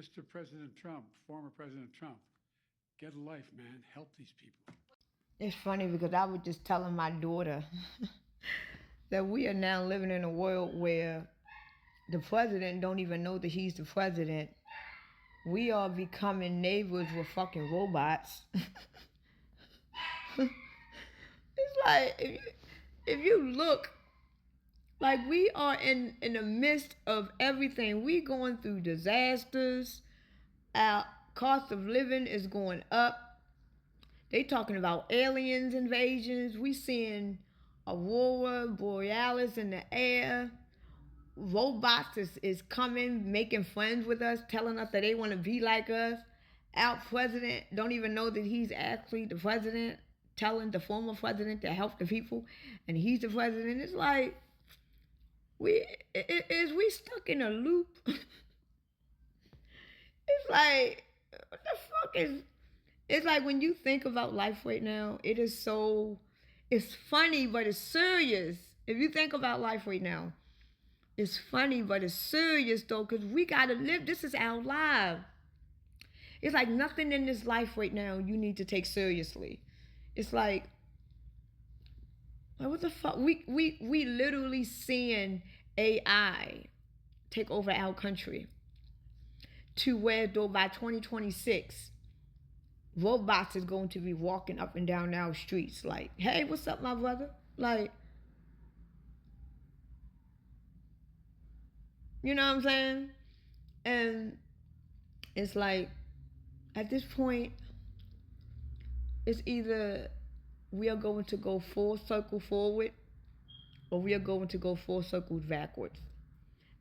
Mr. President Trump, former President Trump, get a life, man. Help these people. It's funny because I was just telling my daughter that we are now living in a world where the president don't even know that he's the president. We are becoming neighbors with fucking robots. It's like if you look, like we are in the midst of everything. We going through disasters. Our cost of living is going up. They talking about aliens invasions. We seeing aurora borealis in the air. Robots is coming, making friends with us, telling us that they want to be like us. Our president don't even know that he's actually the president, telling the former president to help the people, and he's the president. It's like is we stuck in a loop? It's like, what the fuck is? It's like when you think about life right now, it's funny, but it's serious. If you think about life right now, it's funny, but it's serious though, because we gotta live. This is our life. It's like nothing in this life right now you need to take seriously. It's like what the fuck? We literally seeing AI take over our country to where though by 2026, robots is going to be walking up and down our streets like, hey, what's up, my brother? Like, you know what I'm saying? And it's like, at this point, it's either we are going to go full circle forward or we are going to go full circle backwards.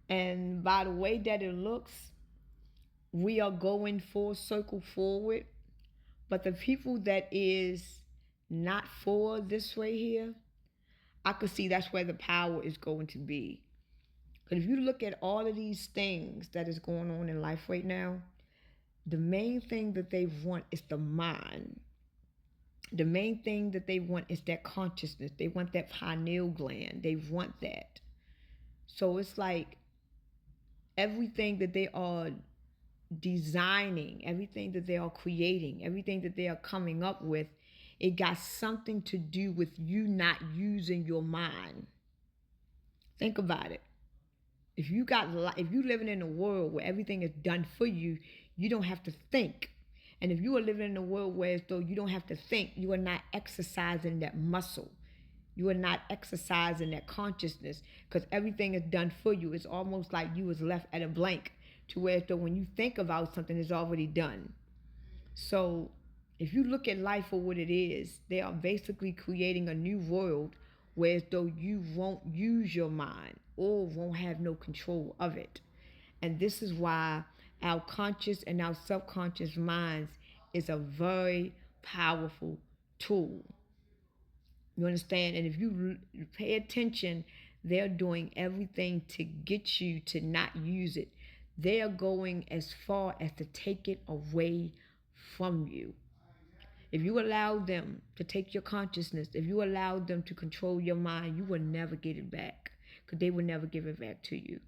And by the way that it looks, we are going full circle forward. But the people that is not for this right here, I could see that's where the power is going to be. Because if you look at all of these things that is going on in life right now, the main thing that they want is the mind. The main thing that they want is that consciousness. They want that pineal gland. They want that. So it's like everything that they are designing, everything that they are creating, everything that they are coming up with, it got something to do with you not using your mind. Think about it. If you living in a world where everything is done for you, you don't have to think. And if you are living in a world where as though you don't have to think, you are not exercising that muscle. You are not exercising that consciousness because everything is done for you. It's almost like you was left at a blank to where as though when you think about something, it's already done. So if you look at life for what it is, they are basically creating a new world where as though you won't use your mind or won't have no control of it. And this is why our conscious and our subconscious minds is a very powerful tool. You understand? And if you pay attention, they're doing everything to get you to not use it. They are going as far as to take it away from you. If you allow them to take your consciousness, if you allow them to control your mind, you will never get it back because they will never give it back to you.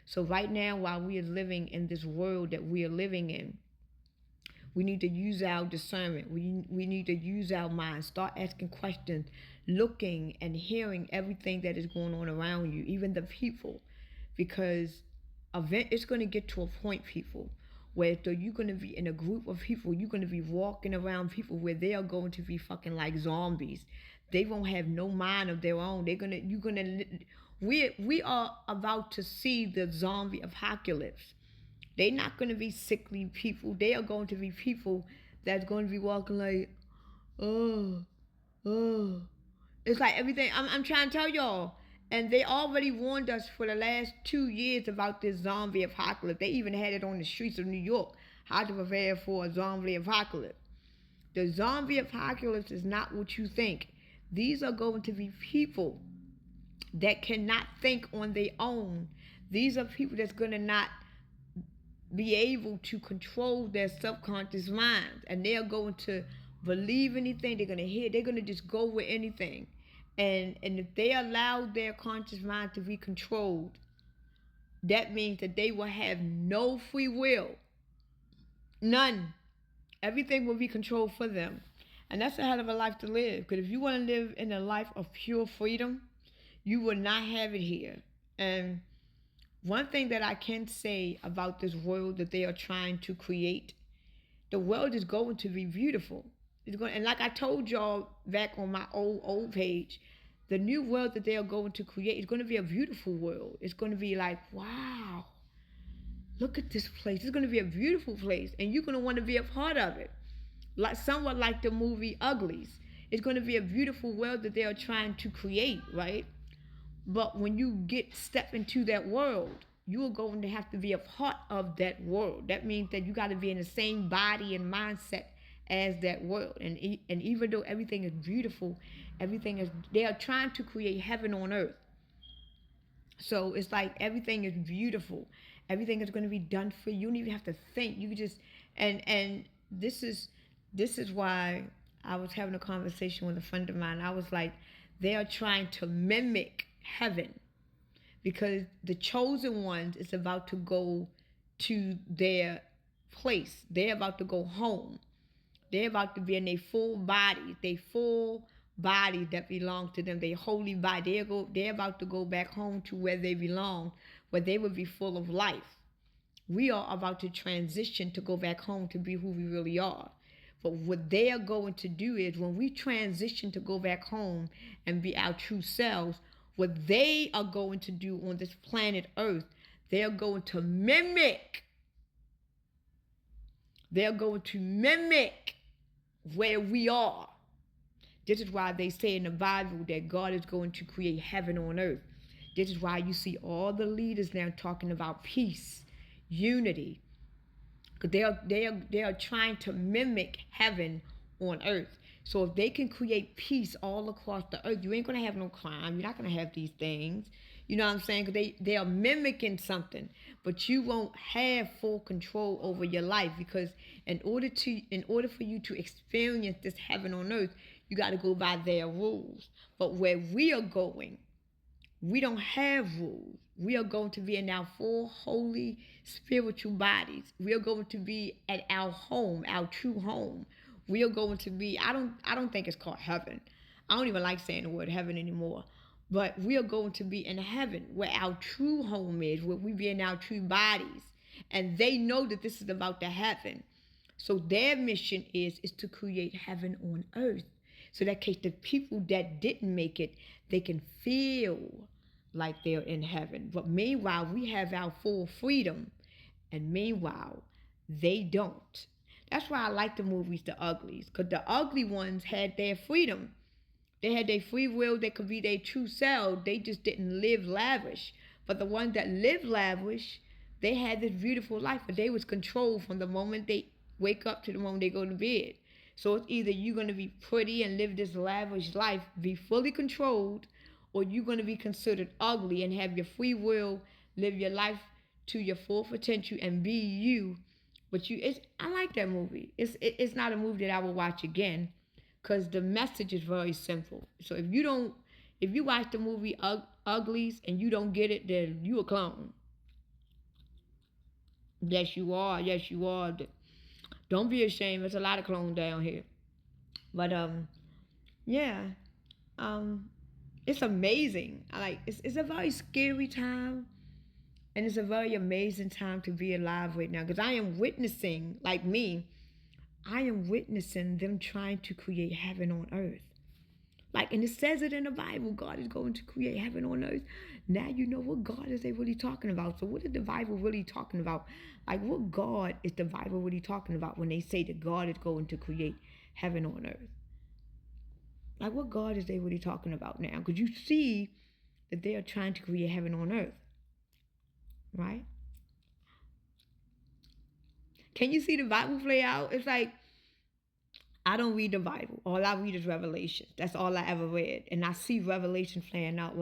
So right now, while we are living in this world that we are living in, we need to use our discernment. We need to use our mind. Start asking questions, looking and hearing everything that is going on around you, even the people. Because it's going to get to a point, people, where so you're going to be in a group of people, you're going to be walking around people where they are going to be fucking like zombies. They won't have no mind of their own. We are about to see the zombie apocalypse. They're not going to be sickly people. They are going to be people that's going to be walking like, oh, oh. It's like everything. I'm trying to tell y'all. And they already warned us for the last 2 years about this zombie apocalypse. They even had it on the streets of New York, how to prepare for a zombie apocalypse. The zombie apocalypse is not what you think. These are going to be people that cannot think on their own. These are people that's going to not be able to control their subconscious minds. And they are going to believe anything. They're going to hear. They're going to just go with anything. And if they allow their conscious mind to be controlled, that means that they will have no free will. None. Everything will be controlled for them. And that's a hell of a life to live. Because if you want to live in a life of pure freedom, you will not have it here. And one thing that I can say about this world that they are trying to create, the world is going to be beautiful. It's going, and like I told y'all back on my old page, the new world that they are going to create is going to be a beautiful world. It's going to be like, wow, look at this place. It's going to be a beautiful place, and you're going to want to be a part of it. Like somewhat like the movie Uglies. It's going to be a beautiful world that they are trying to create, right? But when you step into that world, you are going to have to be a part of that world. That means that you got to be in the same body and mindset as that world. And even though everything is beautiful, they are trying to create heaven on earth. So it's like everything is beautiful. Everything is going to be done for you. You don't even have to think. You just, and this is why I was having a conversation with a friend of mine. I was like, they are trying to mimic heaven because the chosen ones is about to go to their place. They're about to go home. They're about to be in their full body, that belong to them, their holy body. They're about to go back home to where they belong, where they will be full of life. We are about to transition to go back home to be who we really are. But what they are going to do is when we transition to go back home and be our true selves, what they are going to do on this planet Earth, they are going to mimic. They're going to mimic where we are. This is why they say in the Bible that God is going to create heaven on earth. This is why you see all the leaders now talking about peace, unity. Because they are trying to mimic heaven on earth. So if they can create peace all across the earth, you ain't going to have no crime. You're not going to have these things. You know what I'm saying? Because they are mimicking something. But you won't have full control over your life. Because in order for you to experience this heaven on earth, you got to go by their rules. But where we are going, we don't have rules. We are going to be in our full holy spiritual bodies. We are going to be at our home, our true home. We are going to be, I don't think it's called heaven. I don't even like saying the word heaven anymore. But we are going to be in heaven where our true home is, where we be in our true bodies. And they know that this is about the heaven. So their mission is to create heaven on earth. So that case the people that didn't make it, they can feel like they're in heaven. But meanwhile, we have our full freedom. And meanwhile, they don't. That's why I like the movies, The Uglies. Because the ugly ones had their freedom. They had their free will. They could be their true self. They just didn't live lavish. But the ones that lived lavish, they had this beautiful life. But they was controlled from the moment they wake up to the moment they go to bed. So it's either you're going to be pretty and live this lavish life, be fully controlled, or you're going to be considered ugly and have your free will, live your life to your full potential and be you. But I like that movie. It's not a movie that I will watch again because the message is very simple. So if you watch the movie Uglies and you don't get it, then you a clone. Yes, you are. Yes, you are. Don't be ashamed. There's a lot of clones down here. But yeah, it's amazing. It's a very scary time, and it's a very amazing time to be alive right now. Because I am witnessing, like me, I am witnessing them trying to create heaven on earth. And it says it in the Bible, God is going to create heaven on earth. Now you know what God is they really talking about. So what is the Bible really talking about? What God is the Bible really talking about when they say that God is going to create heaven on earth? What God is they really talking about now? Because you see that they are trying to create heaven on earth. Right? Can you see the Bible play out? It's like, I don't read the Bible. All I read is Revelation. That's all I ever read. And I see Revelation playing out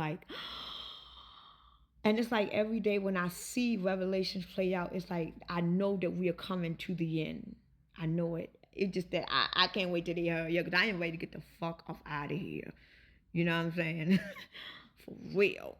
and it's like every day when I see Revelations play out, it's like I know that we are coming to the end. I know it. It's just that I can't wait till they hurry up because I am ready to get the fuck off out of here. You know what I'm saying? For real.